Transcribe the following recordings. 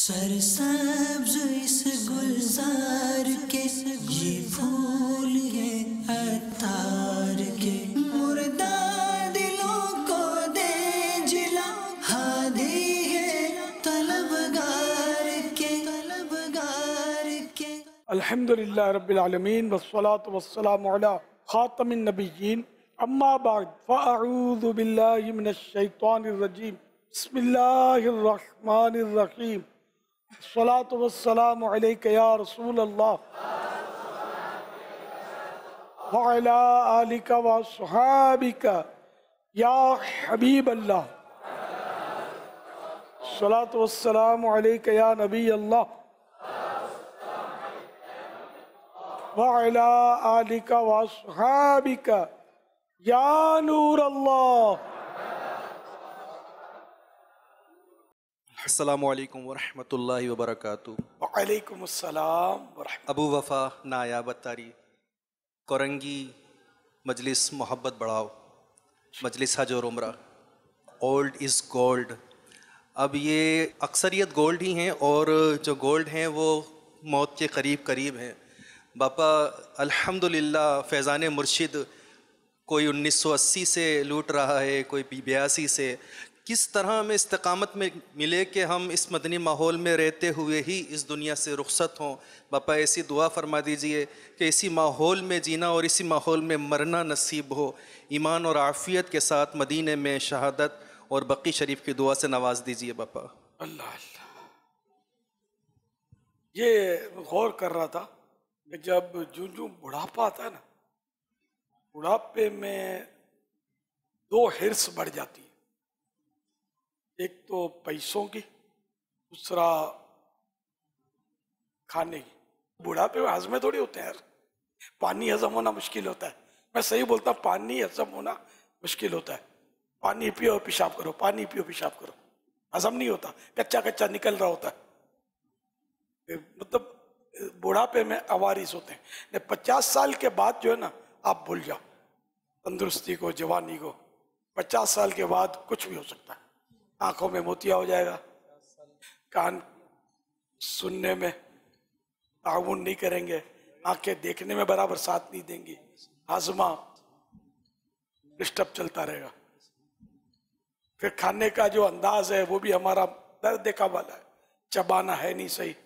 سرسبز اس گلزار کے یہ پھول یہ عطار کے مردہ دلوں کو دے جلا ہادی ہے طلبگار کے الحمدللہ رب العالمین والصلاة والسلام علی خاتم النبیین اما بعد فاعوذ باللہ من الشیطان الرجیم بسم اللہ الرحمن الرحیم الصلاة والسلام علیک یا رسول اللہ وعلا آلک وصحابک یا حبیب اللہ الصلاة والسلام علیک یا نبی اللہ وعلا آلک وصحابک یا نور اللہ۔ السلام علیکم ورحمۃ اللہ وبرکاتہ۔ وعلیکم السلام ورحمۃ ابو وفا نایاب اتاری کورنگی مجلس محبت بڑھاؤ مجلس حج اور عمرہ اولڈ از گولڈ۔ اب یہ اکثریت گولڈ ہی ہیں اور جو گولڈ ہیں وہ موت کے قریب قریب ہیں۔ باپا الحمدللہ فیضان مرشد کوئی 1980 سے لوٹ رہا ہے، کوئی 82 سے۔ کس طرح ہمیں استقامت میں ملے کہ ہم اس مدنی ماحول میں رہتے ہوئے ہی اس دنیا سے رخصت ہوں۔ باپا ایسی دعا فرما دیجئے کہ اسی ماحول میں جینا اور اسی ماحول میں مرنا نصیب ہو۔ ایمان اور عافیت کے ساتھ مدینے میں شہادت اور بقی شریف کی دعا سے نواز دیجئے باپا۔ اللہ اللہ۔ یہ غور کر رہا تھا کہ جب جو بڑھاپا آتا ہے نا، بڑھاپے میں دو حرص بڑھ جاتی ہے، ایک تو پیسوں کی، دوسرا کھانے کی۔ بڑھاپے میں ہضمے تھوڑی ہوتے ہیں یار، پانی ہضم ہونا مشکل ہوتا ہے۔ میں صحیح بولتا ہوں، پانی ہضم ہونا مشکل ہوتا ہے۔ پانی پیو پیشاب کرو، پانی پیو پیشاب کرو، ہضم نہیں ہوتا، کچا کچا نکل رہا ہوتا ہے۔ مطلب بڑھاپے میں عوارض ہوتے ہیں۔ 50 سال کے بعد جو ہے نا، آپ بھول جاؤ تندرستی کو، جوانی کو۔ 50 سال کے بعد کچھ بھی ہو سکتا ہے۔ آنکھوں میں موتیا ہو جائے گا، کان سننے میں تعاون نہیں کریں گے، آنکھیں دیکھنے میں برابر ساتھ نہیں دیں گی، ہاضمہ ڈسٹرب چلتا رہے گا۔ پھر کھانے کا جو انداز ہے وہ بھی ہمارا درد کا والا ہے، چبانا ہے نہیں صحیح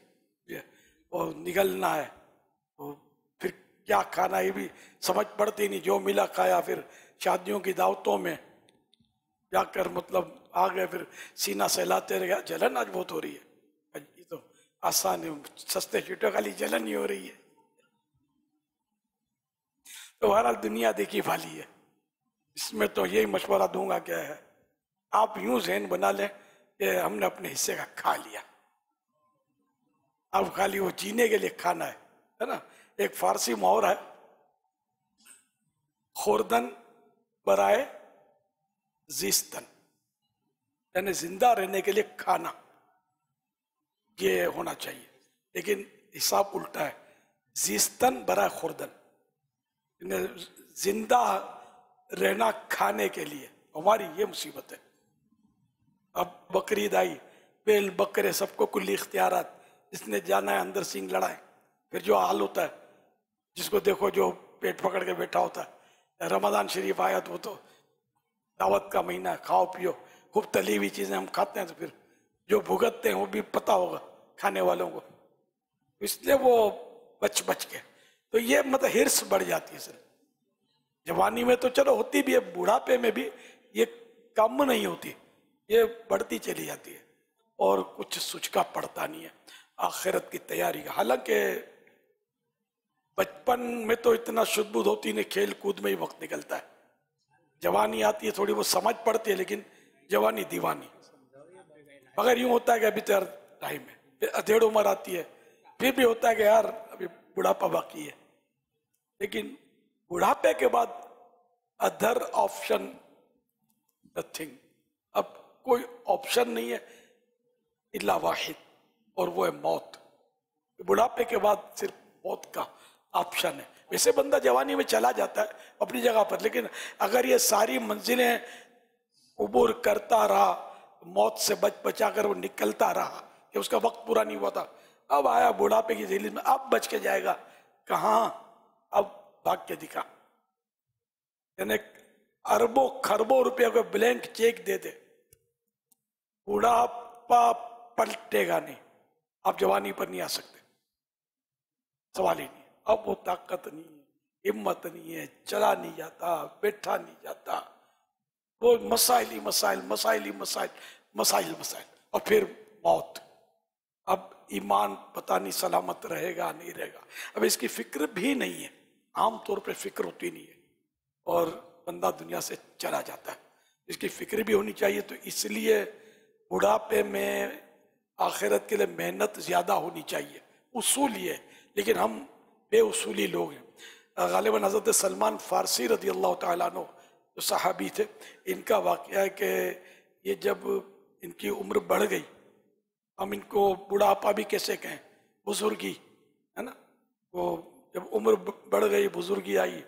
اور نگلنا ہے، پھر کیا کھانا یہ بھی سمجھ پڑتی نہیں، جو ملا کھایا۔ پھر شادیوں کی دعوتوں میں جا کر مطلب آ گئے، پھر سینہ سہلاتے رہے، جلن آج بہت ہو رہی ہے، یہ تو آسان ہے، سستے چیٹوں خالی جلن ہی ہو رہی ہے۔ تو بہرحال دنیا دیکھی بھالی ہے، اس میں تو یہی مشورہ دوں گا کیا ہے، آپ یوں ذہن بنا لیں کہ ہم نے اپنے حصے کا کھا لیا، اب خالی وہ جینے کے لیے کھانا ہے نا۔ ایک فارسی محاورہ ہے، خوردن برائے زیستن، یعنی زندہ رہنے کے لیے کھانا، یہ ہونا چاہیے۔ لیکن حساب الٹا ہے، زیستن برائے خوردن، یعنی زندہ رہنا کھانے کے لیے۔ ہماری یہ مصیبت ہے۔ اب بقرعید آئی، بیل بکرے سب کو کلی اختیارات، جس نے جانا ہے اندر سینگ لڑائے۔ پھر جو حال ہوتا ہے، جس کو دیکھو جو پیٹ پکڑ کے بیٹھا ہوتا ہے۔ رمضان شریف آیا تو وہ تو دعوت کا مہینہ ہے، کھاؤ پیو، خوب تلی ہوئی چیزیں ہم کھاتے ہیں، تو پھر جو بھگتتے ہیں وہ بھی پتہ ہوگا کھانے والوں کو، اس لیے وہ بچ کے۔ تو یہ مطلب حرص بڑھ جاتی ہے سر۔ جوانی میں تو چلو ہوتی بھی ہے، بوڑھاپے میں بھی یہ کم نہیں ہوتی، یہ بڑھتی چلی جاتی ہے اور کچھ سچکا پڑتا نہیں ہے آخرت کی تیاری کا۔ حالانکہ بچپن میں تو اتنا شدھ بدھ ہوتی نہیں، کھیل کود میں ہی وقت نکلتا ہے۔ جوانی آتی ہے، تھوڑی وہ سمجھ پڑتی ہے، لیکن جوانی دیوانی۔ مگر یوں ہوتا ہے کہ ابھی تو یار ٹائم ہے، پھر ادھیڑ عمر آتی ہے، پھر بھی ہوتا ہے کہ یار ابھی بڑھاپا باقی ہے۔ لیکن بڑھاپے کے بعد ادر آپشن نتھنگ، اب کوئی آپشن نہیں ہے الا واحد، اور وہ ہے موت۔ بڑھاپے کے بعد صرف موت کا آپشن ہے۔ ویسے بندہ جوانی میں چلا جاتا ہے اپنی جگہ پر، لیکن اگر یہ ساری منزلیں عبور کرتا رہا، موت سے بچا کر وہ نکلتا رہا، کہ اس کا وقت پورا نہیں ہوا تھا، اب آیا بڑھاپے کی ذیلی میں، اب بچ کے جائے گا کہاں، اب بھاگ کے دکھا. یعنی اربوں خربوں روپے کو بلینک چیک دے دے، بڑھاپا پلٹے گا نہیں، آپ جوانی پر نہیں آ سکتے، سوال ہی نہیں. اب وہ طاقت نہیں ہے، ہمت نہیں ہے، چلا نہیں جاتا، بیٹھا نہیں جاتا، وہ مسائل ہی مسائل، مسائل ہی مسائل، مسائل مسائل، اور پھر موت. اب ایمان پتہ نہیں سلامت رہے گا نہیں رہے گا. اب اس کی فکر بھی نہیں ہے، عام طور پہ فکر ہوتی نہیں ہے، اور بندہ دنیا سے چلا جاتا ہے. اس کی فکر بھی ہونی چاہیے. تو اس لیے بڑھاپے میں آخرت کے لیے محنت زیادہ ہونی چاہیے، اصول یہ ہے. لیکن ہم بے اصولی لوگ ہیں. غالباً حضرت سلمان فارسی رضی اللہ تعالیٰ عنہ جو صحابی تھے، ان کا واقعہ ہے کہ یہ جب ان کی عمر بڑھ گئی، ہم ان کو بڑھاپا بھی کیسے کہیں، بزرگی ہے نا، وہ جب عمر بڑھ گئی، بزرگی آئی،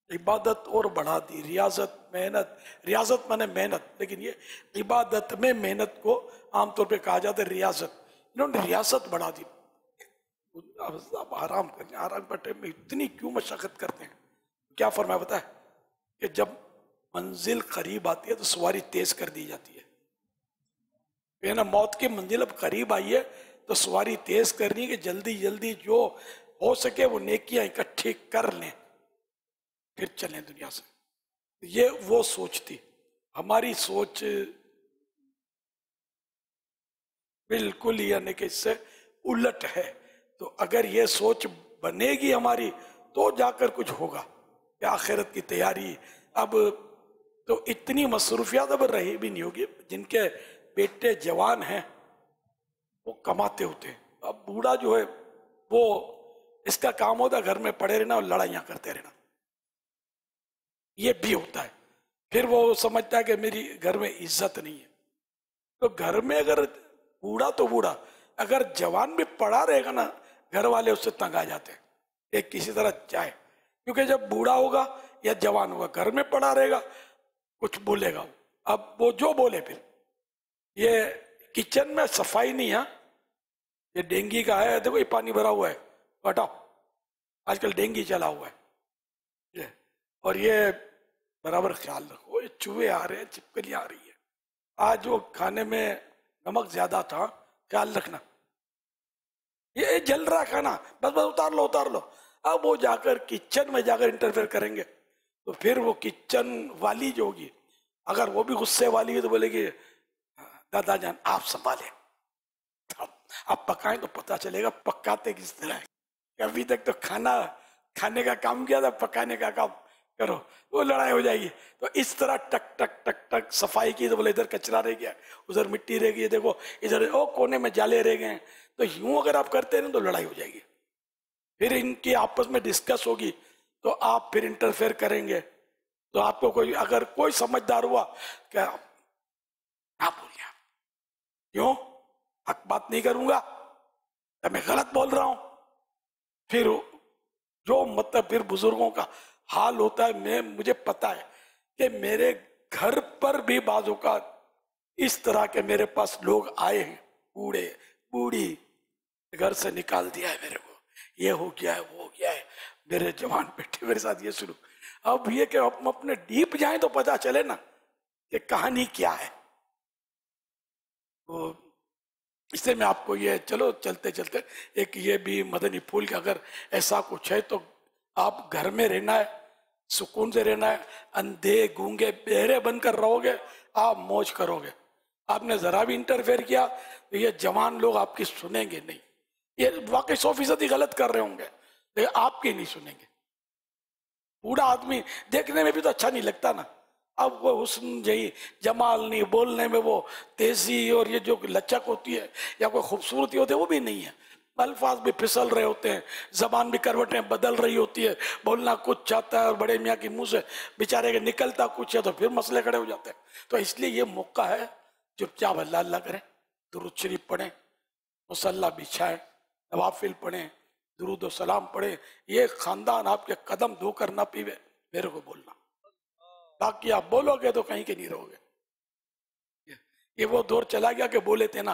عبادت اور بڑھا دی، ریاضت محنت، ریاضت مانے محنت، لیکن یہ عبادت میں محنت کو عام طور پہ کہا جاتا ہے ریاضت. انہوں نے ریاضت بڑھا دی. آپ آرام کریں، آرام کا ٹائم میں اتنی کیوں مشقت کرتے ہیں؟ کیا فرمایا پتہ ہے کہ جب منزل قریب آتی ہے تو سواری تیز کر دی جاتی ہے. نا موت کی منزل اب قریب آئی ہے تو سواری تیز کرنی ہے کہ جلدی جلدی جو ہو سکے وہ نیکیاں اکٹھی کر لیں پھر چلیں دنیا سے. یہ وہ سوچ تھی. ہماری سوچ بالکل یعنی کہ اس سے الٹ ہے. تو اگر یہ سوچ بنے گی ہماری تو جا کر کچھ ہوگا کہ آخرت کی تیاری. اب تو اتنی مصروفیات اب رہی بھی نہیں ہوگی. جن کے بیٹے جوان ہیں وہ کماتے ہوتے ہیں. اب بوڑھا جو ہے وہ اس کا کام ہوتا ہے گھر میں پڑے رہنا اور لڑائیاں کرتے رہنا. یہ بھی ہوتا ہے. پھر وہ سمجھتا ہے کہ میری گھر میں عزت نہیں ہے. تو گھر میں اگر بوڑھا تو بوڑھا، اگر جوان بھی پڑا رہے گا نا، گھر والے اس سے تنگ آ جاتے ہیں کہ کسی طرح جائے. کیونکہ جب بوڑھا ہوگا یا جوان ہوگا، گھر میں پڑا رہے گا، کچھ بولے گا. اب وہ جو بولے پھر. یہ کچن میں صفائی نہیں ہے، یہ ڈینگی کا ہے، دیکھو یہ پانی بھرا ہوا ہے، ہٹاؤ، آج کل ڈینگی چلا ہوا ہے. اور یہ برابر خیال رکھو، یہ چوہے آ رہے ہیں، چپکلیاں آ رہی ہے. آج وہ کھانے میں نمک زیادہ تھا، خیال رکھنا، یہ جل رہا کھانا، بس بس اتار لو اتار لو. اب وہ جا کر کچن میں جا کر انٹرفیئر کریں گے تو پھر وہ کچن والی جو ہوگی، اگر وہ بھی غصے والی ہے تو بولے گی دادا جان آپ سنبھالیں، آپ پکائیں تو پتہ چلے گا پکاتے کس طرح ہے. ابھی تک تو کھانے کا کام کیا تھا، پکانے کا کام کرو، وہ لڑائی ہو جائے گی. تو اس طرح ٹک ٹک ٹک ٹک صفائی کی تو بولے ادھر کچرا رہ گیا، ادھر مٹی رہ گئی، دیکھو ادھر کونے میں جالے رہ گئے ہیں. تو یوں اگر آپ کرتے ہیں تو لڑائی ہو جائے گی. پھر ان کی آپس میں ڈسکس ہوگی تو آپ پھر انٹرفیئر کریں گے. تو آپ کو کوئی اگر کوئی سمجھدار ہوا کہ آپ بول رہے کیوں حق بات نہیں کروں گا، میں غلط بول رہا ہوں، پھر جو مطلب پھر بزرگوں کا حال ہوتا ہے. مجھے پتا ہے کہ میرے گھر پر بھی بعض اوقات اس طرح کے میرے پاس لوگ آئے ہیں، بوڑھے بوڑھی، گھر سے نکال دیا ہے میرے کو، یہ ہو گیا ہے وہ ہو گیا ہے، میرے جوان بیٹے میرے ساتھ یہ سلوک. اب یہ کہ ہم اپنے ڈیپ جائیں تو پتا چلے نا کہ کہانی کیا ہے. تو اس سے میں آپ کو یہ چلو چلتے چلتے ایک یہ بھی مدنی پھول کہ اگر ایسا کچھ ہے تو آپ گھر میں رہنا ہے، سکون سے رہنا ہے. اندھے گونگے بہرے بن کر رہو گے، آپ موج کرو گے. آپ نے ذرا بھی انٹرفیئر کیا تو یہ جوان لوگ آپ کی سنیں گے نہیں. یہ واقعی 100% غلط کر رہے ہوں گے لیکن آپ کی نہیں سنیں گے. بوڑھا آدمی دیکھنے میں بھی تو اچھا نہیں لگتا نا. اب وہ حسن جہی جمال نہیں، بولنے میں وہ تیزی اور یہ جو لچک ہوتی ہے یا کوئی خوبصورتی ہوتی ہے وہ بھی نہیں ہے. الفاظ بھی پھسل رہے ہوتے ہیں، زبان بھی کروٹیں بدل رہی ہوتی ہے، بولنا کچھ چاہتا ہے اور بڑے میاں کی منہ سے بیچارے کے نکلتا کچھ ہے تو پھر مسئلے کھڑے ہو جاتے ہیں. تو اس لیے یہ موقع ہے چپ چاپ اللہ اللہ کریں، درود شریف پڑھیں، مصلی بچھائیں، نوافل پڑھیں، درود و سلام پڑھیں. یہ خاندان آپ کے قدم دھو کر نہ پیوے، میرے کو بولنا، باقی آپ بولو گے تو کہیں کے نہیں رہو گے. یہ وہ دور چلا گیا کہ بولے تھے نا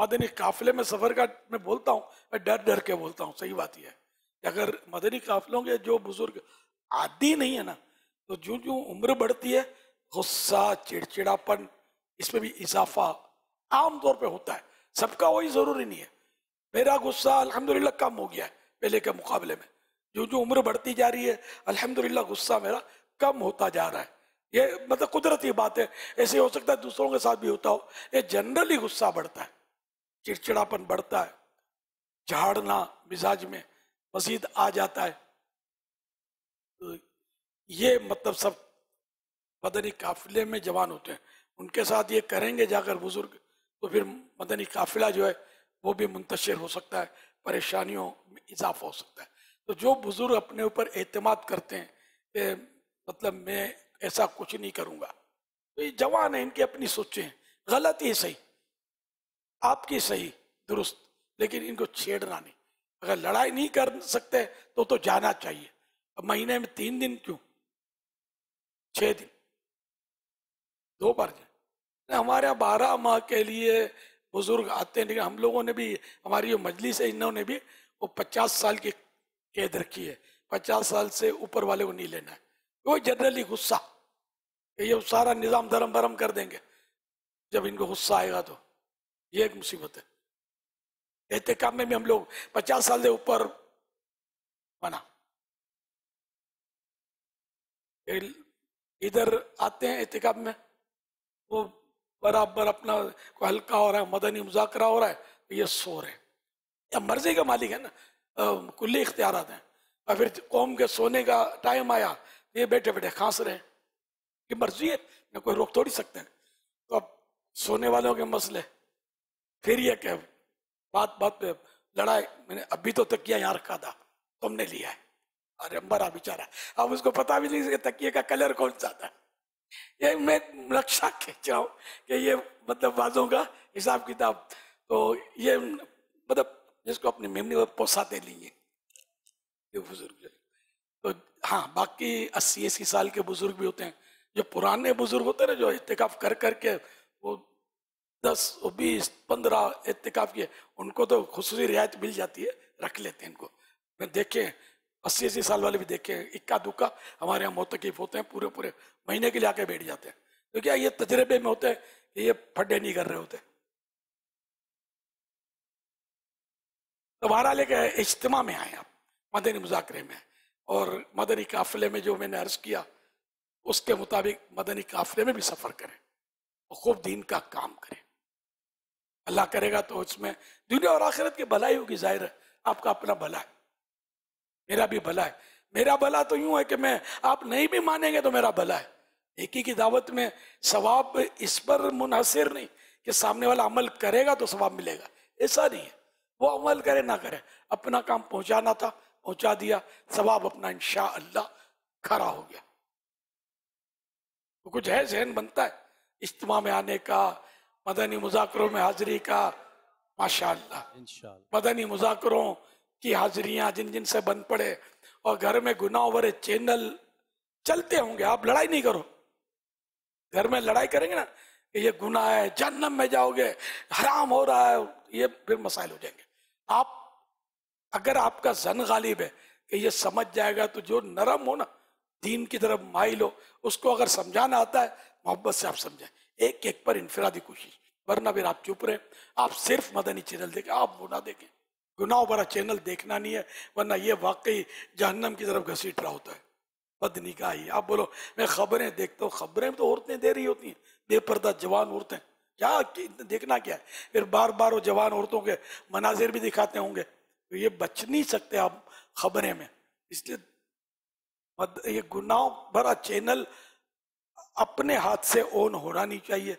مدنی قافلے میں سفر کا میں بولتا ہوں، میں ڈر ڈر کے بولتا ہوں، صحیح بات یہ ہے کہ اگر مدنی قافلوں کے جو بزرگ عادی نہیں ہے نا، تو جو عمر بڑھتی ہے غصہ چڑچڑاپن اس میں بھی اضافہ عام طور پہ ہوتا ہے. سب کا وہی ضروری نہیں ہے. میرا غصہ الحمدللہ کم ہو گیا ہے پہلے کے مقابلے میں. جو عمر بڑھتی جا رہی ہے الحمدللہ غصہ میرا کم ہوتا جا رہا ہے. یہ مطلب قدرتی بات ہے. ایسے ہو سکتا ہے دوسروں کے ساتھ بھی ہوتا ہو. یہ جنرلی غصہ بڑھتا ہے، چڑچڑاپن بڑھتا ہے، جھاڑنا مزاج میں مزید آ جاتا ہے. تو یہ مطلب سب مدنی قافلے میں جوان ہوتے ہیں، ان کے ساتھ یہ کریں گے جا کر بزرگ، تو پھر مدنی قافلہ جو ہے وہ بھی منتشر ہو سکتا ہے، پریشانیوں میں اضافہ ہو سکتا ہے. تو جو بزرگ اپنے اوپر اعتماد کرتے ہیں کہ مطلب میں ایسا کچھ نہیں کروں گا، تو یہ جوان ہیں، ان کی اپنی سوچیں ہیں، غلط ہی صحیح، آپ کی صحیح درست، لیکن ان کو چھیڑنا نہیں. اگر لڑائی نہیں کر سکتے تو جانا چاہیے. اب مہینے میں 3 دن کیوں، 6 دن 2 بار جائیں. ہمارے یہاں 12 ماہ کے لیے بزرگ آتے ہیں، لیکن ہم لوگوں نے بھی، ہماری جو مجلس ہے انہوں نے بھی وہ 50 سال کی قید رکھی ہے. 50 سال سے اوپر والے کو نہیں لینا ہے. وہ جنرلی غصہ کہ یہ سارا نظام دھرم برم کر دیں گے جب ان کو غصہ آئے گا، تو یہ ایک مصیبت ہے. احتکام میں بھی ہم لوگ 50 سال سے اوپر منع. ادھر آتے ہیں احتکاب میں، وہ برابر اپنا کوئی ہلکا ہو رہا ہے، مدنی مذاکرہ ہو رہا ہے، یہ سو رہے ہیں. یا مرضی کا مالک ہے نا، کلی اختیارات ہیں. اور پھر قوم کے سونے کا ٹائم آیا، یہ بیٹھے بیٹھے کھانس رہے ہیں. یہ مرضی ہے، نہ کوئی روک توڑی سکتے ہیں. تو اب سونے والوں کے مسئلے، پھر یہ کہ بات بات پہ لڑائی. میں نے ابھی تو تکیہ یہاں رکھا تھا، تم نے لیا ہے. ارے مرا بیچارہ، اب اس کو پتا بھی نہیں کہ تکیے کا کلر کون سا تھا. یہ میں نقشہ کھینچ رہا ہوں کہ یہ مطلب بازوں کا حساب کتاب. تو یہ مطلب جس کو اپنی میمنی میں پوساتے لیے یہ بزرگ. تو ہاں باقی 80 سال کے بزرگ بھی ہوتے ہیں. جو پرانے بزرگ ہوتے ہیں نا، جو اعتکاف کر کر کے وہ 10 20 15 اعتکاف کیے، ان کو تو خصوصی رعایت مل جاتی ہے، رکھ لیتے ہیں ان کو. میں دیکھیں 80 سال والے بھی دیکھیں، اکا دکا ہمارے یہاں معتکف ہوتے ہیں، پورے مہینے کے لیے آ کے بیٹھ جاتے ہیں. تو کیا یہ تجربے میں ہوتے ہیں کہ یہ پھڈے نہیں کر رہے ہوتے. تو بہرحال ایک اجتماع میں آئے آپ، مدنی مذاکرے میں، اور مدنی قافلے میں جو میں نے عرض کیا اس کے مطابق مدنی قافلے میں بھی سفر کریں اور خوب دین کا کام کریں. اللہ کرے گا تو اس میں دنیا اور آخرت کی بھلائی ہوگی. ظاہر ہے آپ کا اپنا بھلا ہے، میرا بھی بھلا ہے. میرا بھلا تو یوں ہے کہ میں، آپ نہیں بھی مانیں گے تو میرا بھلا ہے. ایک ہی کی دعوت میں ثواب اس پر منحصر نہیں کہ سامنے والا عمل کرے گا تو ثواب ملے گا، ایسا نہیں ہے. وہ عمل کرے نہ کرے، اپنا کام پہنچانا تھا پہنچا دیا، ثواب اپنا انشاءاللہ کھڑا ہو گیا. تو کچھ ہے ذہن بنتا ہے اجتماع میں آنے کا، مدنی مذاکروں میں حاضری کا. ماشاءاللہ انشاءاللہ. مدنی مذاکروں کی حاضریاں جن جن سے بن پڑے، اور گھر میں گناہ بھرے چینل چلتے ہوں گے. آپ لڑائی نہیں کرو. گھر میں لڑائی کریں گے نا کہ یہ گناہ ہے، جہنم میں جاؤ گے، حرام ہو رہا ہے، یہ پھر مسائل ہو جائیں گے. آپ اگر آپ کا ظن غالب ہے کہ یہ سمجھ جائے گا، تو جو نرم ہو نا، دین کی طرف مائل ہو، اس کو اگر سمجھانا آتا ہے محبت سے آپ سمجھائیں، ایک ایک پر انفرادی کوشش. ورنہ پھر آپ چپ رہے، آپ صرف مدنی چینل دیکھیں، آپ گناہ دیکھیں. گناہ بھرا چینل دیکھنا نہیں ہے، ورنہ یہ واقعی جہنم کی طرف گھسیٹ رہا ہوتا ہے. بد نگاہی. آپ بولو میں خبریں دیکھتا ہوں، خبریں تو عورتیں دے رہی ہوتی ہیں، بے پردہ جوان عورتیں، کیا دیکھنا کیا ہے. پھر بار بار وہ جوان عورتوں کے مناظر بھی دکھاتے ہوں گے. تو یہ بچ نہیں سکتے آپ خبریں میں. اس لیے یہ گناہ بھرا چینل اپنے ہاتھ سے اون ہونا نہیں چاہیے.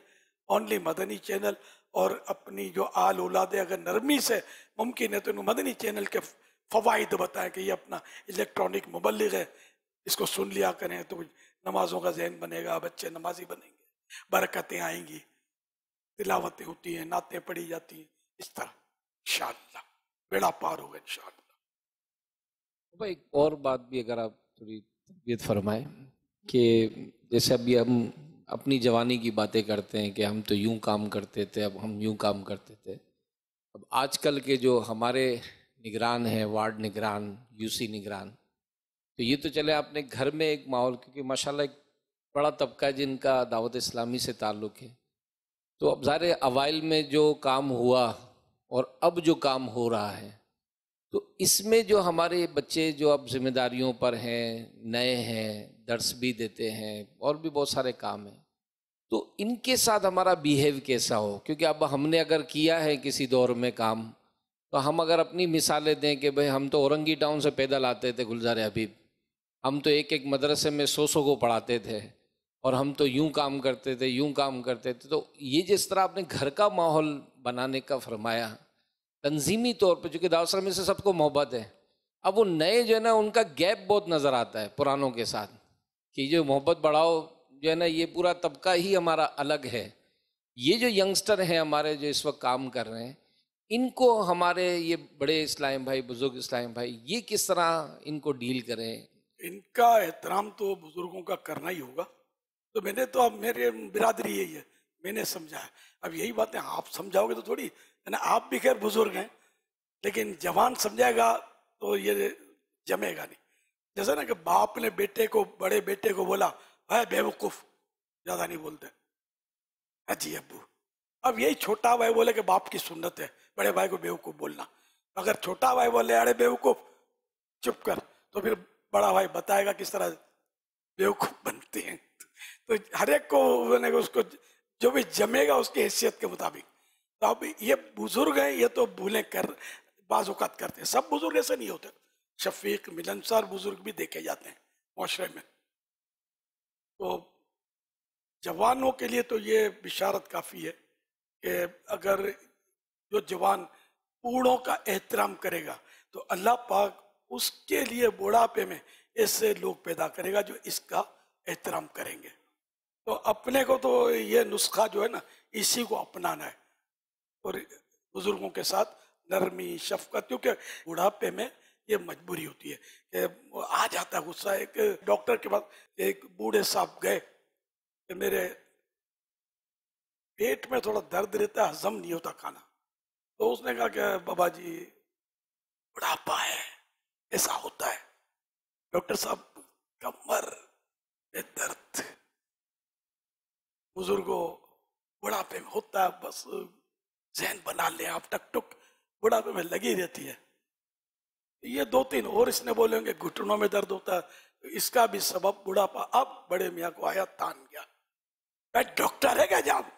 اونلی مدنی چینل. اور اپنی جو آل اولاد اگر نرمی سے ممکن ہے تو انہوں مدنی چینل کے فوائد بتائیں کہ یہ اپنا الیکٹرانک مبلغ ہے، اس کو سن لیا کریں تو نمازوں کا ذہن بنے گا، بچے نمازی بنیں گے، برکتیں آئیں گی، تلاوتیں ہوتی ہیں، نعتیں پڑھی جاتی ہیں. اس طرح انشاءاللہ بیڑا پار ہوگا انشاءاللہ. ایک اور بات بھی اگر آپ تھوڑی تربیت فرمائیں کہ جیسے ابھی ہم اپنی جوانی کی باتیں کرتے ہیں کہ ہم تو یوں کام کرتے تھے، اب ہم یوں کام کرتے تھے. اب آج کل کے جو ہمارے نگران ہیں، وارڈ نگران، یو سی نگران، تو یہ تو چلے اپنے گھر میں ایک ماحول، کیونکہ ماشاءاللہ ایک بڑا طبقہ ہے جن کا دعوت اسلامی سے تعلق ہے، تو اب ظاہر اوائل میں جو کام ہوا اور اب جو کام ہو رہا ہے، تو اس میں جو ہمارے بچے جو اب ذمہ داریوں پر ہیں، نئے ہیں، درس بھی دیتے ہیں اور بھی بہت سارے کام ہیں، تو ان کے ساتھ ہمارا بیہیو کیسا ہو؟ کیونکہ اب ہم نے اگر کیا ہے کسی دور میں کام، تو ہم اگر اپنی مثالیں دیں کہ بھئی ہم تو اورنگی ٹاؤن سے پیدل آتے تھے گلزار حبیب، ہم تو ایک ایک مدرسے میں 100 کو پڑھاتے تھے، اور ہم تو یوں کام کرتے تھے، یوں کام کرتے تھے. تو یہ جس طرح آپ نے گھر کا ماحول بنانے کا فرمایا تنظیمی طور پہ، چونکہ دعوت اسلامی سے سب کو محبت ہے، اب وہ نئے جو ہے نا ان کا گیپ بہت نظر آتا ہے پرانوں کے ساتھ، کہ جو محبت بڑھاؤ جو ہے نا یہ پورا طبقہ ہی ہمارا الگ ہے. یہ جو ینگسٹر ہیں ہمارے جو اس وقت کام کر رہے ہیں، ان کو ہمارے یہ بڑے اسلام بھائی، بزرگ اسلام بھائی، یہ کس طرح ان کو ڈیل کریں؟ ان کا احترام تو بزرگوں کا کرنا ہی ہوگا. تو میں نے تو اب میرے برادری یہی ہے، میں نے سمجھا ہے. اب یہی باتیں آپ سمجھاؤ گے تو تھوڑی ہے نا، آپ بھی خیر بزرگ ہیں، لیکن جوان سمجھائے گا تو یہ جمے گا نہیں. جیسا نا کہ باپ نے بیٹے کو، بڑے بیٹے کو بولا اے بے وقوف، زیادہ نہیں بولتے جی ابو. اب یہی چھوٹا بھائی بولے کہ باپ کی سنت ہے بڑے بھائی کو بے وقوف بولنا. اگر چھوٹا بھائی بولے ارے بے وقوف چپ کر، تو پھر بڑا بھائی بتائے گا کس طرح بے وقوف بنتے ہیں. تو ہر ایک کو اس کو جو بھی جمے گا اس کی حیثیت کے مطابق. تو اب یہ بزرگ ہیں، یہ تو بھولیں کر بعض اوقات کرتے ہیں. سب بزرگ ایسے نہیں ہوتے، شفیق ملنسار بزرگ بھی دیکھے جاتے ہیں معاشرے میں. تو جوانوں کے لیے تو یہ بشارت کافی ہے کہ اگر جو جوان بوڑھوں کا احترام کرے گا تو اللہ پاک اس کے لیے بڑھاپے میں ایسے لوگ پیدا کرے گا جو اس کا احترام کریں گے. تو اپنے کو تو یہ نسخہ جو ہے نا اسی کو اپنانا ہے، اور بزرگوں کے ساتھ نرمی، شفقت، کیونکہ بڑھاپے میں یہ مجبوری ہوتی ہے کہ آ جاتا ہے غصہ. ایک ڈاکٹر کے پاس ایک بوڑھے صاحب گئے کہ میرے پیٹ میں تھوڑا درد رہتا ہے، ہضم نہیں ہوتا کھانا. تو اس نے کہا کہ بابا جی بڑھاپا ہے، ایسا ہوتا ہے. ڈاکٹر صاحب کمر میں درد، بزرگوں بڑھاپے میں ہوتا ہے، بس ذہن بنا لیں آپ، ٹک ٹک بڑھاپے میں لگی رہتی ہے. یہ 2-3 اور اس نے بولیں گے گھٹنوں میں درد ہوتا ہے، تو اس کا بھی سبب بڑھاپا. اب بڑے میاں کو آیا تان گیا، ڈاکٹر ہے کیا جان،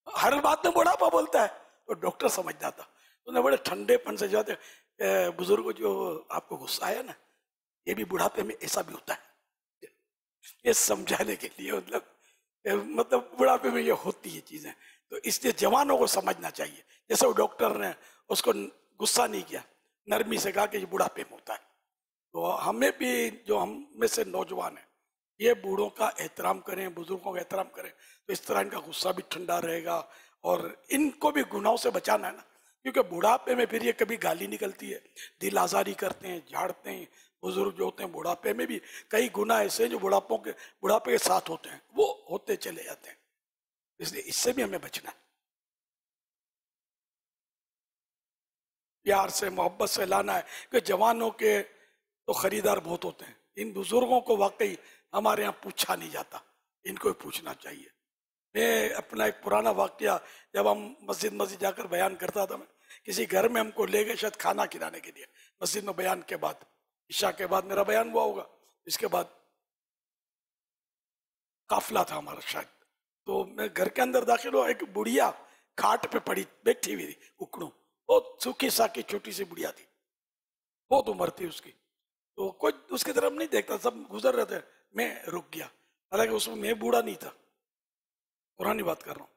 ہر بات میں بڑھاپا بولتا ہے. تو ڈاکٹر سمجھ جاتا. انہوں نے بڑے ٹھنڈے پن سے جاتے بزرگ جو آپ کو غصہ آیا نا، یہ بھی بڑھاپے میں ایسا بھی ہوتا ہے، یہ سمجھانے کے لیے مطلب بڑھاپے میں یہ ہوتی ہے چیزیں. تو اس لیے جوانوں کو سمجھنا چاہیے. جیسے وہ ڈاکٹر نے اس کو غصہ نہیں کیا، نرمی سے کہا کہ یہ بڑھاپے میں ہوتا ہے. تو ہمیں بھی جو ہم میں سے نوجوان ہیں یہ بوڑھوں کا احترام کریں، بزرگوں کا احترام کریں، تو اس طرح ان کا غصہ بھی ٹھنڈا رہے گا. اور ان کو بھی گناہوں سے بچانا ہے نا، کیونکہ بڑھاپے میں پھر یہ کبھی گالی نکلتی ہے، دل آزاری کرتے ہیں، جھاڑتے ہیں. بزرگ جو ہوتے ہیں بڑھاپے میں بھی کئی گناہ ایسے ہیں جو بڑھاپے کے ساتھ ہوتے ہیں، وہ ہوتے چلے جاتے ہیں. اس لیے اس سے بھی ہمیں بچنا ہے. پیار سے، محبت سے لانا ہے. کہ جوانوں کے تو خریدار بہت ہوتے ہیں، ان بزرگوں کو واقعی ہمارے یہاں پوچھا نہیں جاتا، ان کو پوچھنا چاہیے. میں اپنا ایک پرانا واقعہ، جب ہم مسجد جا کر بیان کرتا تھا، میں کسی گھر میں ہم کو لے گئے شاید کھانا کھلانے کے لیے، مسجد میں بیان کے بعد، عشاء کے بعد میرا بیان ہوا ہوگا، اس کے بعد قافلہ تھا ہمارا شاید. تو میں گھر کے اندر داخل ہوا، ایک بڑھیا کھاٹ پہ پڑی بیٹھی ہوئی تھی، اکڑوں، بہت سوکھی ساکی چھوٹی سی بڑھیا تھی، بہت عمر تھی اس کی. تو کوئی اس کی طرف نہیں دیکھتا، سب گزر رہے تھے. میں رک گیا، حالانکہ اس میں بوڑھا نہیں تھا، پرانی بات کر رہا ہوں.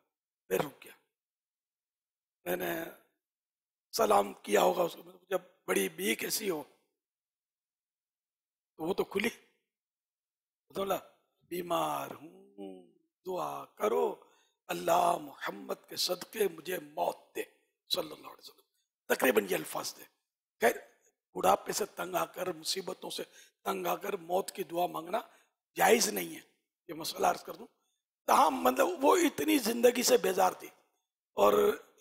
میں رک گیا، میں نے سلام کیا ہوگا اس کو، جب بڑی بی کیسی ہو، تو وہ تو کھلی. بولا بیمار ہوں، دعا کرو اللہ محمد کے صدقے مجھے موت دے، صلی اللہ علیہ وسلم. تقریباً یہ الفاظ تھے. خیر بڑھاپے سے تنگ آ کر، مصیبتوں سے تنگ آ کر موت کی دعا مانگنا جائز نہیں ہے، یہ مسئلہ عرض کر دوں. تاہم مطلب وہ اتنی زندگی سے بیزار تھی، اور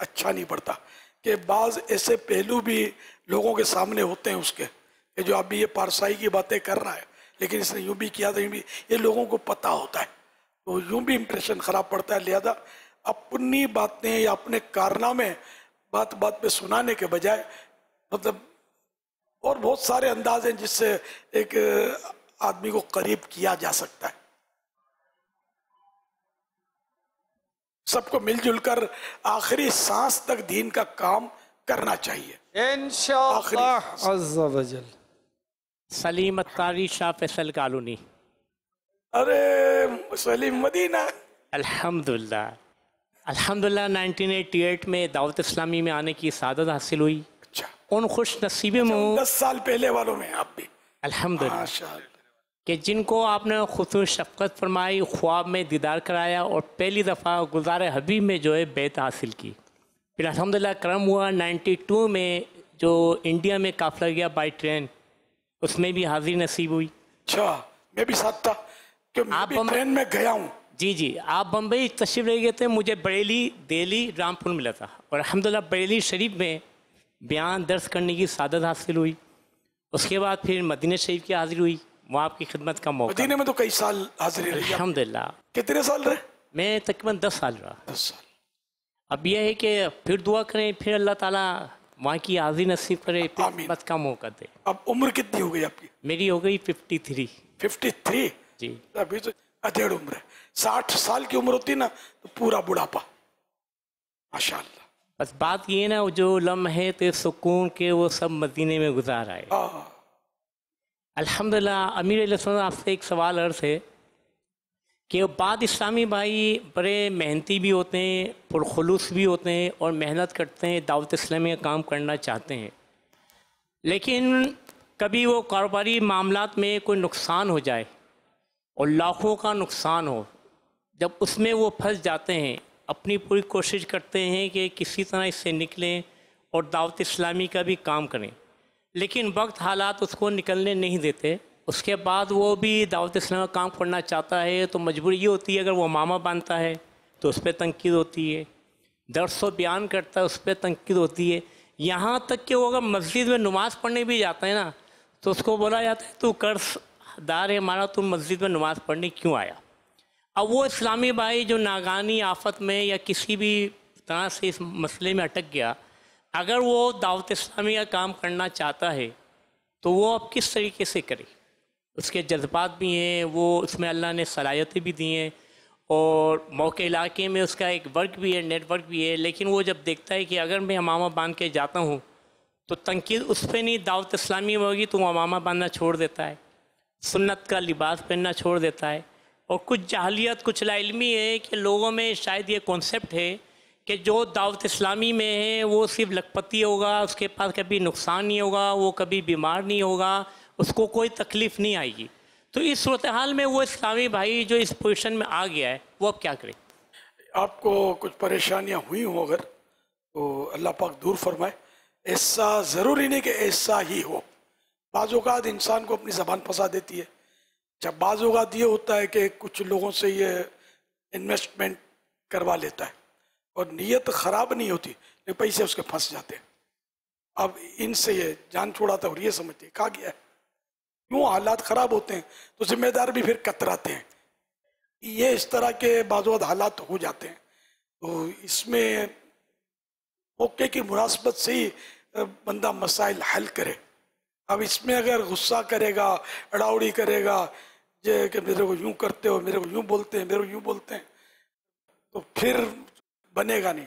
اچھا نہیں پڑتا کہ بعض ایسے پہلو بھی لوگوں کے سامنے ہوتے ہیں اس کے کہ جو ابھی یہ پارسائی کی باتیں کر رہا ہے لیکن اس نے یوں بھی کیا تھا، یوں بھی، یہ لوگوں کو پتہ ہوتا ہے تو یوں بھی امپریشن خراب پڑتا ہے. لہذا اپنی باتیں یا اپنے کارنامے بات بات پہ سنانے کے بجائے مطلب اور بہت سارے انداز ہیں جس سے ایک آدمی کو قریب کیا جا سکتا ہے. سب کو مل جل کر آخری سانس تک دین کا کام کرنا چاہیے انشاءاللہ عز و جل. سلیم اتاری شاہ فیصل کالونی. ارے سلیم مدینہ. الحمدللہ 1988 میں دعوت اسلامی میں آنے کی سعادت حاصل ہوئی. اچھا، ان خوش نصیبوں میں 10 سال پہلے والوں میں آپ بھی الحمدللہ ماشاءاللہ کہ جن کو آپ نے خصوص شفقت فرمائی، خواب میں دیدار کرایا اور پہلی دفعہ گلزار حبیب میں جو ہے بیعت حاصل کی. پھر الحمدللہ کرم ہوا 92 میں جو انڈیا میں قافلہ گیا بائی ٹرین، اس میں بھی حاضری نصیب ہوئی. اچھا، میں بھی ساتھ تھا کہ میں بھی ٹرین میں گیا ہوں. جی آپ بمبئی تشریف لے گئے تھے، مجھے بریلی، دہلی، رامپور ملا تھا اور الحمدللہ بریلی شریف میں بیان درس کرنے کی سعادت حاصل ہوئی. اس کے بعد پھر مدینہ شریف کی حاضری ہوئی، وہاں آپ کی خدمت کا موقع. مدینہ میں تو کئی سال حاضری رہی. الحمدللہ. کتنے سال رہے؟ میں تقریباً 10 سال رہا. 10 سال. اب یہ ہے کہ پھر دعا کریں، پھر اللہ تعالیٰ وہاں کی حاضری نصیب کرے، پھر آمین. خدمت کا موقع دے. اب عمر کتنی ہو گئی آپ کی؟ میری ہو گئی 53. 53. جی ابھی تو ادھیڑ عمر ہے. 60 سال کی عمر ہوتی نا تو پورا بڑھاپا. ماشاءاللہ. بس بات یہ نا جو لمحے تھے سکون کے وہ سب مدینے میں گزار آئے. الحمدللہ. امیر علیہ السلام آپ سے ایک سوال عرض ہے کہ بعض اسلامی بھائی بڑے محنتی بھی ہوتے ہیں، پرخلوص بھی ہوتے ہیں اور محنت کرتے ہیں، دعوت اسلامی کا کام کرنا چاہتے ہیں، لیکن کبھی وہ کاروباری معاملات میں کوئی نقصان ہو جائے اور لاکھوں کا نقصان ہو، جب اس میں وہ پھنس جاتے ہیں، اپنی پوری کوشش کرتے ہیں کہ کسی طرح اس سے نکلیں اور دعوت اسلامی کا بھی کام کریں، لیکن وقت حالات اس کو نکلنے نہیں دیتے. اس کے بعد وہ بھی دعوت اسلامی کا کام کرنا چاہتا ہے تو مجبوری یہ ہوتی ہے، اگر وہ امامہ باندھتا ہے تو اس پہ تنقید ہوتی ہے، درس و بیان کرتا ہے اس پہ تنقید ہوتی ہے، یہاں تک کہ وہ اگر مسجد میں نماز پڑھنے بھی جاتا ہے نا تو اس کو بولا جاتا ہے تو قرض دار ہے ہمارا، تم مسجد میں نماز پڑھنے کیوں آیا؟ اب وہ اسلامی بھائی جو ناگہانی آفت میں یا کسی بھی طرح سے اس مسئلے میں اٹک گیا، اگر وہ دعوت اسلامی کا کام کرنا چاہتا ہے تو وہ اب کس طریقے سے کرے؟ اس کے جذبات بھی ہیں، وہ اس میں اللہ نے صلاحیتیں بھی دی ہیں اور موقع علاقے میں اس کا ایک ورک بھی ہے، نیٹ ورک بھی ہے، لیکن وہ جب دیکھتا ہے کہ اگر میں امامہ باندھ کے جاتا ہوں تو تنقید اس پہ نہیں، دعوت اسلامی میں ہوگی تو وہ امامہ باندھنا چھوڑ دیتا ہے، سنت کا لباس پہننا چھوڑ دیتا ہے. اور کچھ جاہلیت، کچھ لا علمی ہے کہ لوگوں میں شاید یہ کانسیپٹ ہے کہ جو دعوت اسلامی میں ہے وہ صرف لکھپتی ہوگا، اس کے پاس کبھی نقصان نہیں ہوگا، وہ کبھی بیمار نہیں ہوگا، اس کو کوئی تکلیف نہیں آئے گی. تو اس صورتحال میں وہ اسلامی بھائی جو اس پوزیشن میں آ گیا ہے وہ اب کیا کرے؟ آپ کو کچھ پریشانیاں ہوئی ہوں اگر تو اللہ پاک دور فرمائے. ایسا ضروری نہیں کہ ایسا ہی ہو. بعض اوقات انسان کو اپنی زبان پھنسا دیتی ہے. جب بعض اوقات یہ ہوتا ہے کہ کچھ لوگوں سے یہ انویسٹمنٹ کروا لیتا ہے اور نیت خراب نہیں ہوتی لیکن پیسے اس کے پھنس جاتے ہیں. اب ان سے یہ جان چھوڑاتا ہے اور یہ سمجھتے ہیں کہا گیا ہے. کیوں حالات خراب ہوتے ہیں تو ذمہ دار بھی پھر کتراتے ہیں. یہ اس طرح کے بعض اوقات حالات ہو جاتے ہیں. تو اس میں موقع کی مناسبت سے ہی بندہ مسائل حل کرے. اب اس میں اگر غصہ کرے گا، اڑاوڑی کرے گا یہ کہ میرے کو یوں کرتے ہو، میرے کو یوں بولتے ہیں، میرے کو یوں بولتے ہیں، تو پھر بنے گا نہیں.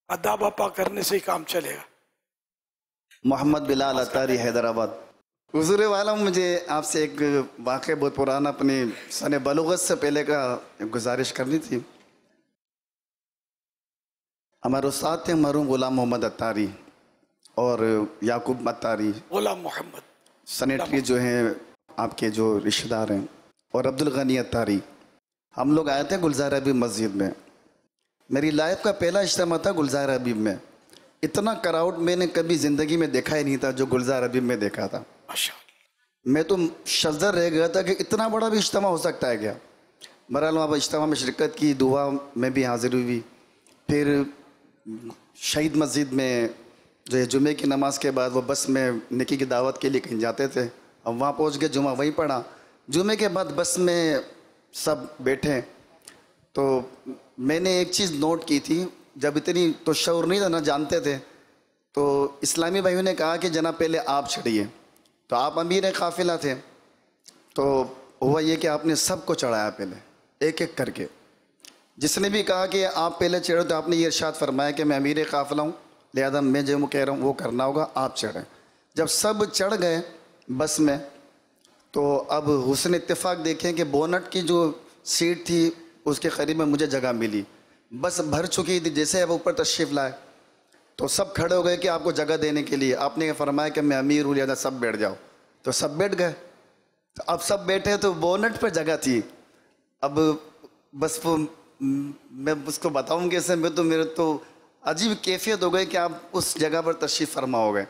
ادا باپا کرنے سے ہی کام چلے گا. محمد بلال اتاری حیدرآباد. حضور والا مجھے آپ سے ایک واقعہ بہت پرانا اپنی سن بلوغت سے پہلے کا گزارش کرنی تھی. ہمارے استاد تھے مرحوم غلام محمد اتاری اور یعقوب اتاری، غلام محمد سینیٹری جو ہیں آپ کے جو رشتہ دار ہیں، اور عبدالغنی اتاری. ہم لوگ آئے تھے گلزار حبیب مسجد میں. میری لائف کا پہلا اجتماع تھا گلزار حبیب میں. اتنا کراؤڈ میں نے کبھی زندگی میں دیکھا ہی نہیں تھا جو گلزار حبیب میں دیکھا تھا. میں تو شذر رہ گیا تھا کہ اتنا بڑا بھی اجتماع ہو سکتا ہے کیا. بہرحال وہاں پر اجتماع میں شرکت کی، دعا میں بھی حاضر ہوئی. پھر شہید مسجد میں جو ہے جمعے کی نماز کے بعد وہ بس میں نکی کی دعوت کے لیے کہیں جاتے تھے. اب وہاں پہنچ کے جمعہ وہیں پڑھا. جمعے کے بعد بس میں سب بیٹھے تو میں نے ایک چیز نوٹ کی تھی. جب اتنی تو شعور نہیں تھا، نہ جانتے تھے، تو اسلامی بھائیوں نے کہا کہ جناب پہلے آپ چڑھیے. تو آپ امیر قافلہ تھے، تو ہوا یہ کہ آپ نے سب کو چڑھایا پہلے ایک ایک کر کے. جس نے بھی کہا کہ آپ پہلے چڑھو تو آپ نے یہ ارشاد فرمایا کہ میں امیر قافلہ ہوں، لہذا میں جو کہہ رہا ہوں وہ کرنا ہوگا، آپ چڑھیں. جب سب چڑھ گئے بس میں تو اب حسن اتفاق دیکھیں کہ بونٹ کی جو سیٹ تھی اس کے قریب میں مجھے جگہ ملی. بس بھر چکی تھی. جیسے اب اوپر تشریف لائے تو سب کھڑے ہو گئے کہ آپ کو جگہ دینے کے لیے. آپ نے فرمایا کہ میں امیر ہوں لہذا سب بیٹھ جاؤ. تو سب بیٹھ گئے. تو اب سب بیٹھے تو بونٹ پہ جگہ تھی. اب بس وہ میں اس کو بتاؤں کیسے، میں تو میرے تو عجیب کیفیت ہو گئی کہ آپ اس جگہ پر تشریف فرما ہو گئے.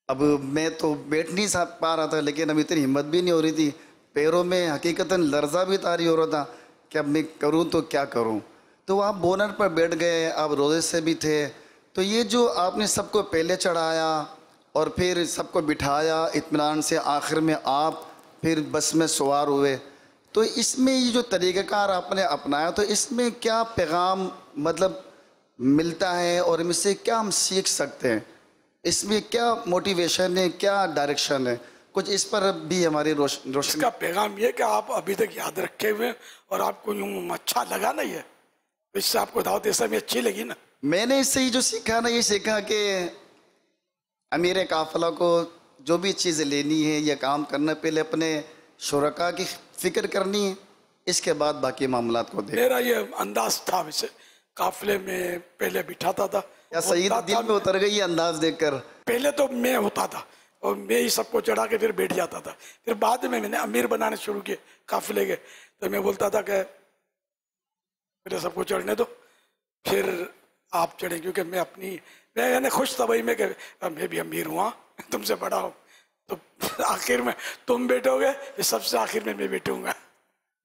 اب میں تو بیٹھ نہیں پا رہا تھا، لیکن اب اتنی ہمت بھی نہیں ہو رہی تھی. پیروں میں حقیقتاً لرزہ بھی طاری ہو رہا تھا کہ اب میں کروں تو کیا کروں. تو آپ بونٹ پر بیٹھ گئے، آپ روزے سے بھی تھے. تو یہ جو آپ نے سب کو پہلے چڑھایا اور پھر سب کو بٹھایا اطمینان سے، آخر میں آپ پھر بس میں سوار ہوئے، تو اس میں یہ جو طریقہ کار آپ نے اپنایا، تو اس میں کیا پیغام مطلب ملتا ہے اور اس سے کیا ہم سیکھ سکتے ہیں؟ اس میں کیا موٹیویشن ہے، کیا ڈائریکشن ہے؟ کچھ اس پر بھی ہماری روشنی. اس کا پیغام یہ کہ آپ ابھی تک یاد رکھے ہوئے اور آپ کو یوں اچھا لگا نا، یہ اس سے آپ کو دعوت اسلامی اچھی لگی نا. میں نے اس سے یہ جو سیکھا نا، یہ سیکھا کہ امیر قافلہ کو جو بھی چیز لینی ہے یا کام کرنا، پہلے اپنے شرکاء کی فکر کرنی ہے، اس کے بعد باقی معاملات کو دیکھنا. میرا یہ انداز تھا ویسے قافلے میں پہلے بٹھاتا تھا. یا سید دل میں اتر گئی یہ انداز دیکھ کر. پہلے تو میں ہوتا تھا اور میں ہی سب کو چڑھا کے پھر بیٹھ جاتا تھا. پھر بعد میں نے امیر بنانے شروع کیے قافلے کے. تو میں بولتا تھا کہ میرے سب کو چڑھنے دو، پھر آپ چڑھیں، کیونکہ میں خوش تھا بھائی میں کہ میں بھی امیر ہوں، تم سے بڑا ہوں. تو آخر میں تم بیٹھو گے، سب سے آخر میں بیٹھوں گا.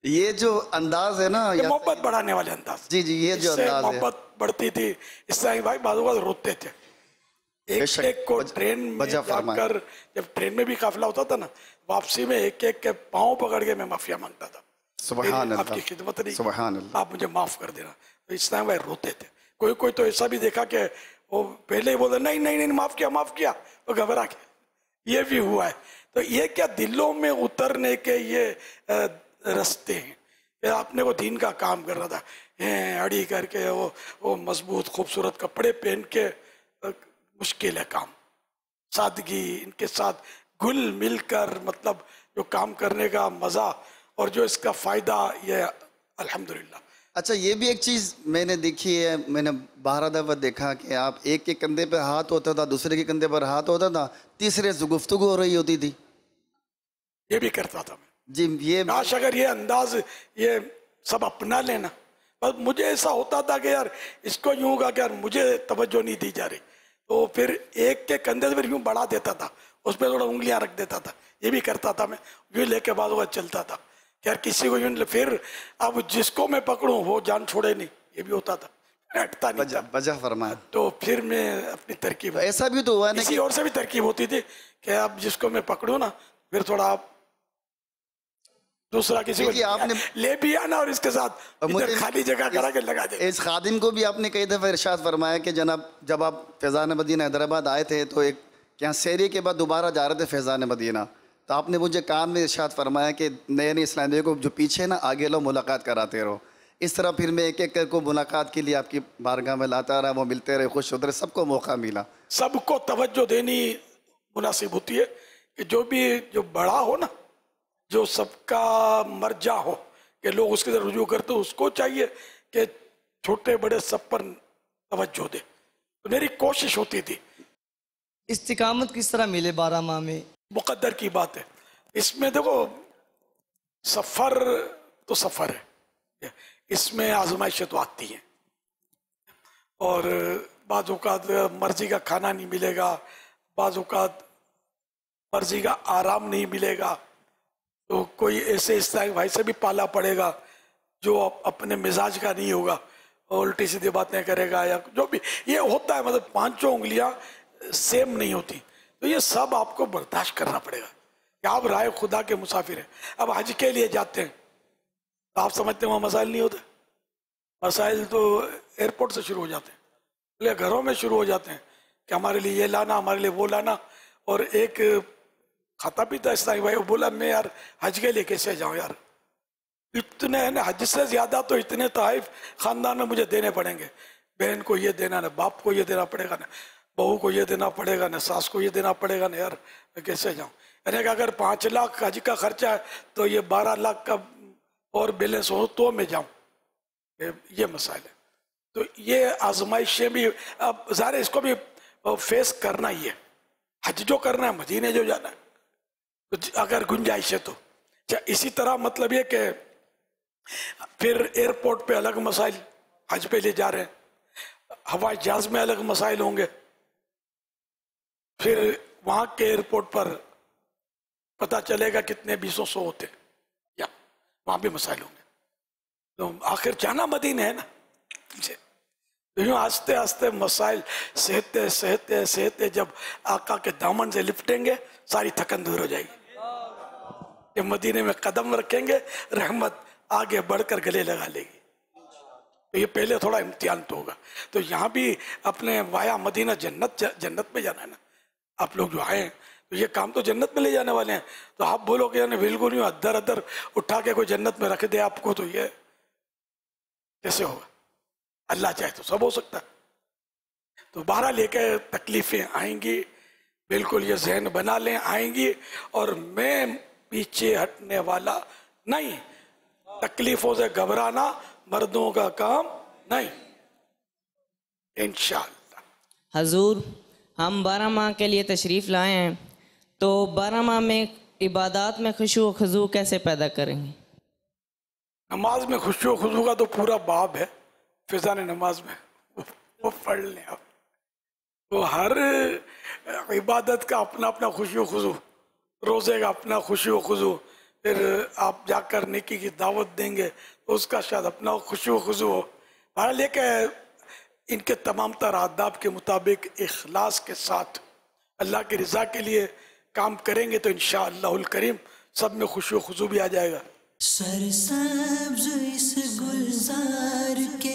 یہ جو انداز ہے نا، یہ محبت بڑھانے والے انداز. جی جی، یہ جو انداز ہے، محبت بڑھتی تھی. اس سے بھائی بعض اوقات روتے تھے. ایک کو ٹرین میں جا کر، جب ٹرین میں بھی قافلہ ہوتا تھا نا، واپسی میں ایک ایک کے پاؤں پکڑ کے میں معافیا مانگتا تھا. سبحان اللہ، آپ کی خدمت نہیں، سبحان اللہ، آپ مجھے معاف کر دینا. تو اس طرح بھائی روتے تھے. کوئی تو ایسا بھی دیکھا کہ وہ پہلے ہی بولے نہیں معاف کیا، وہ گھبرا کے. یہ بھی ہوا ہے. تو یہ کیا دلوں میں اترنے کے یہ رستے ہیں. آپ نے وہ دین کا کام کر رہا تھا، اڑی کر کے وہ مضبوط خوبصورت کپڑے پہن کے، مشکل ہے کام. سادگی، ان کے ساتھ گل مل کر، مطلب جو کام کرنے کا مزہ اور جو اس کا فائدہ، یہ الحمدللہ. اچھا، یہ بھی ایک چیز میں نے دیکھی ہے، میں نے 12 دفعہ دیکھا کہ آپ ایک کے کندھے پہ ہاتھ ہوتا تھا، دوسرے کے کندھے پر ہاتھ ہوتا تھا، تیسرے سے گفتگو ہو رہی ہوتی تھی. یہ بھی کرتا تھا میں. جی، یہ کاش اگر یہ انداز یہ سب اپنا لینا. بس مجھے ایسا ہوتا تھا کہ یار اس کو یوں کہا کہ یار مجھے توجہ نہیں دی جا رہی، تو پھر ایک کے کندھے سے پھر یوں بڑھا دیتا تھا، اس پہ تھوڑا انگلیاں رکھ دیتا تھا. یہ بھی کرتا تھا میں، یوں لے کے بعد وہ چلتا تھا کہ یار کسی کو یوں. پھر اب جس کو میں پکڑوں وہ جان چھوڑے نہیں، یہ بھی ہوتا تھا، ہٹتا نہیں تھا. وجہ فرمایا. تو پھر میں اپنی ترکیب، ایسا بھی تو ہوا ہے نا، کسی اور سے بھی ترکیب ہوتی تھی کہ اب جس کو میں پکڑوں نا، پھر تھوڑا آپ دوسرا کسی کو آپ نے لے بھی آنا اور اس کے ساتھ ادھر خالی جگہ کرا کے لگا دے. اس خادم کو بھی آپ نے کئی دفعہ ارشاد فرمایا کہ جناب جب آپ فیضان مدینہ حیدرآباد آئے تھے تو ایک یہاں سیری کے بعد دوبارہ جا رہے تھے فیضان مدینہ، تو آپ نے مجھے کام میں ارشاد فرمایا کہ نئے اسلامیہ کو جو پیچھے نا آگے لو، ملاقات کراتے رہو. اس طرح پھر میں ایک ایک کر کو ملاقات کے لیے آپ کی بارگاہ میں لاتا رہا، وہ ملتے رہے، خوش ہوتے رہے، سب کو موقع ملا. سب کو توجہ دینی مناسب ہوتی ہے کہ جو بڑا ہو نا، جو سب کا مرجع ہو کہ لوگ اس کی طرف رجوع کرتے، اس کو چاہیے کہ چھوٹے بڑے سب پر توجہ دے. تو میری کوشش ہوتی تھی. استقامت کس طرح ملے 12 ماہ میں؟ مقدر کی بات ہے. اس میں دیکھو، سفر تو سفر ہے، اس میں آزمائشیں تو آتی ہیں، اور بعض اوقات مرضی کا کھانا نہیں ملے گا، بعض اوقات مرضی کا آرام نہیں ملے گا. تو کوئی ایسے اسلامی بھائی سے بھی پالا پڑے گا جو اپنے مزاج کا نہیں ہوگا، الٹی سیدھی باتیں کرے گا یا جو بھی یہ ہوتا ہے، مطلب پانچوں انگلیاں سیم نہیں ہوتی، تو یہ سب آپ کو برداشت کرنا پڑے گا کہ آپ رائے خدا کے مسافر ہیں. اب حج کے لیے جاتے ہیں تو آپ سمجھتے ہیں وہاں مسائل نہیں ہوتے؟ مسائل تو ایئرپورٹ سے شروع ہو جاتے ہیں، گھروں میں شروع ہو جاتے ہیں کہ ہمارے لیے یہ لانا، ہمارے لیے وہ لانا. اور ایک کھاتا پیتا اسلامی بھائی وہ بولا میں یار حج کے لیے کیسے جاؤں یار، اتنے حج سے زیادہ تو اتنے تحائف خاندان میں مجھے دینے پڑیں گے، بہن کو یہ دینا، نہ باپ کو یہ دینا پڑے گا، نہ بہو کو یہ دینا پڑے گا، نہ ساس کو یہ دینا پڑے گا، نہ یار میں کیسے جاؤں. یعنی کہ اگر 5 لاکھ حج کا خرچہ ہے تو یہ 12 لاکھ کا اور بیلنس ہو تو میں جاؤں. یہ مسائل ہے. تو یہ آزمائشیں بھی اب ظاہر اس کو بھی فیس کرنا ہی ہے. حج جو کرنا ہے، مدینے جو جانا ہے، تو اگر گنجائش ہے تو اسی طرح مطلب یہ کہ پھر ایئرپورٹ پہ الگ مسائل، حج پہ لے جا رہے ہیں، ہوائی جہاز میں الگ مسائل ہوں گے، پھر وہاں کے ایئرپورٹ پر پتہ چلے گا کتنے 200 ہوتے ہیں، یا وہاں بھی مسائل ہوں گے. تو آخر جانا مدینے ہے نا. تو یوں آہستہ آہستہ مسائل سہتے سہتے سہتے جب آقا کے دامن سے لپٹیں گے ساری تھکن دور ہو جائے گی. جب مدینے میں قدم رکھیں گے رحمت آگے بڑھ کر گلے لگا لے گی. تو یہ پہلے تھوڑا امتحان تو ہوگا. تو یہاں بھی اپنے وایا مدینہ جنت میں جانا ہے نا. آپ لوگ جو آئے ہیں تو یہ کام تو جنت میں لے جانے والے ہیں. تو آپ بولو کہ یعنی بالکل یوں ادھر ادھر اٹھا کے کوئی جنت میں رکھ دے آپ کو، تو یہ کیسے ہوگا؟ اللہ چاہے تو سب ہو سکتا ہے. تو بہرحال لے کے تکلیفیں آئیں گی، بالکل یہ ذہن بنا لیں آئیں گی، اور میں پیچھے ہٹنے والا نہیں. تکلیفوں سے گھبرانا مردوں کا کام نہیں انشاءاللہ. حضور ہم 12 ماہ کے لیے تشریف لائے ہیں، تو 12 ماہ میں عبادات میں خشوع و خضوع کیسے پیدا کریں گے؟ نماز میں خشوع و خضوع کا تو پورا باب ہے فضان نماز میں، وہ پڑھ لیں آپ. تو ہر عبادت کا اپنا اپنا خشوع و خضوع، روزے کا اپنا خشوع و خضوع، پھر آپ جا کر نیکی کی دعوت دیں گے تو اس کا شاید اپنا خشوع و خضوع ہو. بہرحال یہ کہ ان کے تمام تر آداب کے مطابق اخلاص کے ساتھ اللہ کی رضا کے لیے کام کریں گے تو انشاءاللہ الکریم سب میں خشوع و خضوع بھی آ جائے گا. سرسبز اس گلزار کے